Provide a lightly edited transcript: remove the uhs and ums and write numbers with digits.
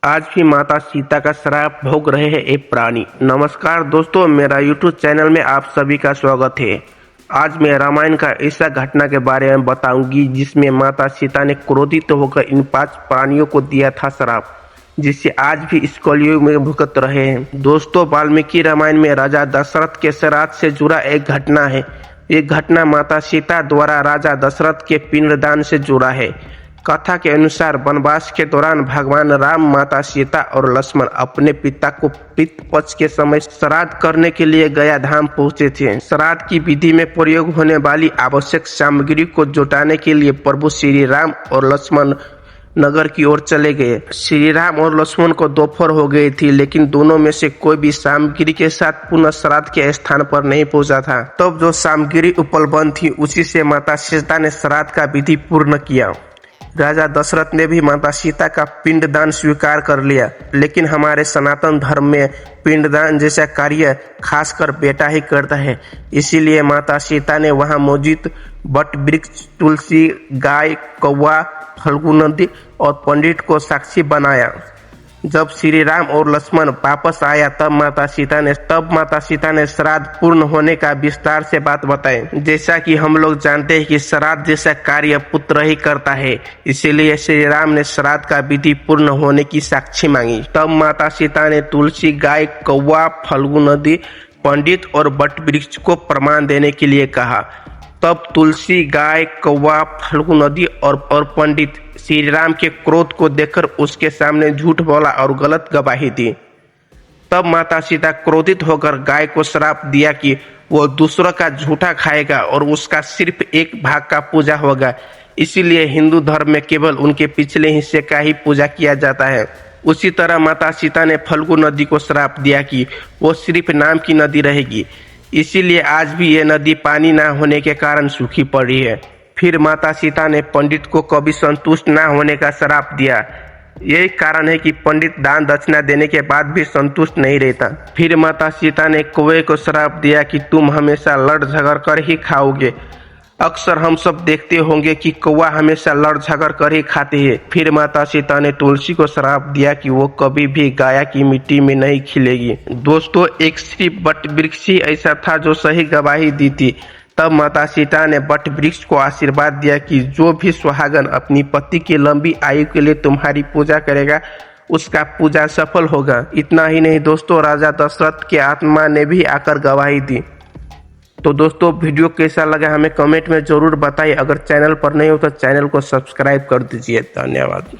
आज भी माता सीता का श्राप भोग रहे हैं एक प्राणी। नमस्कार दोस्तों, मेरा YouTube चैनल में आप सभी का स्वागत है। आज मैं रामायण का ऐसा घटना के बारे में बताऊंगी जिसमें माता सीता ने क्रोधित होकर इन 5 प्राणियों को दिया था श्राप, जिससे आज भी इस कलयुग में भुगत रहे हैं। दोस्तों, वाल्मीकि रामायण में राजा दशरथ के श्राद्ध से जुड़ा एक घटना है। ये घटना माता सीता द्वारा राजा दशरथ के पिंडदान से जुड़ा है। कथा के अनुसार वनवास के दौरान भगवान राम, माता सीता और लक्ष्मण अपने पिता को पितृ पक्ष के समय श्राद्ध करने के लिए गया धाम पहुंचे थे। श्राद्ध की विधि में प्रयोग होने वाली आवश्यक सामग्री को जुटाने के लिए प्रभु श्री राम और लक्ष्मण नगर की ओर चले गए। श्री राम और लक्ष्मण को दोपहर हो गई थी, लेकिन दोनों में से कोई भी सामग्री के साथ पुनः श्राद्ध के स्थान पर नहीं पहुंचा था। तब जो सामग्री उपलब्ध थी उसी से माता सीता ने श्राद्ध का विधि पूर्ण किया। राजा दशरथ ने भी माता सीता का पिंडदान स्वीकार कर लिया, लेकिन हमारे सनातन धर्म में पिंडदान जैसा कार्य खासकर बेटा ही करता है। इसीलिए माता सीता ने वहां मौजूद बट वृक्ष, तुलसी, गाय, कौवा, फल्गु नदी और पंडित को साक्षी बनाया। जब श्री राम और लक्ष्मण वापस आया तब माता सीता ने श्राद्ध पूर्ण होने का विस्तार से बात बताई। जैसा कि हम लोग जानते हैं कि श्राद्ध जैसा कार्य पुत्र ही करता है, इसीलिए श्री राम ने श्राद्ध का विधि पूर्ण होने की साक्षी मांगी। तब माता सीता ने तुलसी, गाय, कौवा, फल्गु नदी, पंडित और बट वृक्ष को प्रमाण देने के लिए कहा। तब तुलसी, गाय, कौवा, फल्गु नदी और पंडित श्री राम के क्रोध को देखकर उसके सामने झूठ बोला और गलत गवाही दी। तब माता सीता क्रोधित होकर गाय को श्राप दिया कि वो दूसरों का झूठा खाएगा और उसका सिर्फ एक भाग का पूजा होगा। इसीलिए हिंदू धर्म में केवल उनके पिछले हिस्से का ही पूजा किया जाता है। उसी तरह माता सीता ने फल्गु नदी को श्राप दिया कि वो सिर्फ नाम की नदी रहेगी। इसीलिए आज भी ये नदी पानी ना होने के कारण सूखी पड़ी है। फिर माता सीता ने पंडित को कभी संतुष्ट ना होने का श्राप दिया। यही कारण है कि पंडित दान दक्षिणा देने के बाद भी संतुष्ट नहीं रहता। फिर माता सीता ने कौवे को श्राप दिया कि तुम हमेशा लड़ झगड़ कर ही खाओगे। अक्सर हम सब देखते होंगे कि कौवा हमेशा लड़ झगड़ कर ही खाते हैं। फिर माता सीता ने तुलसी को श्राप दिया कि वो कभी भी गाया की मिट्टी में नहीं खिलेगी। दोस्तों, एक सिर्फ बट वृक्ष ही ऐसा था जो सही गवाही दी थी। तब माता सीता ने बट वृक्ष को आशीर्वाद दिया कि जो भी सुहागन अपनी पति की लंबी आयु के लिए तुम्हारी पूजा करेगा उसका पूजा सफल होगा। इतना ही नहीं दोस्तों, राजा दशरथ की आत्मा ने भी आकर गवाही दी। तो दोस्तों, वीडियो कैसा लगा हमें कमेंट में जरूर बताइए। अगर चैनल पर नहीं हो तो चैनल को सब्सक्राइब कर दीजिए। धन्यवाद।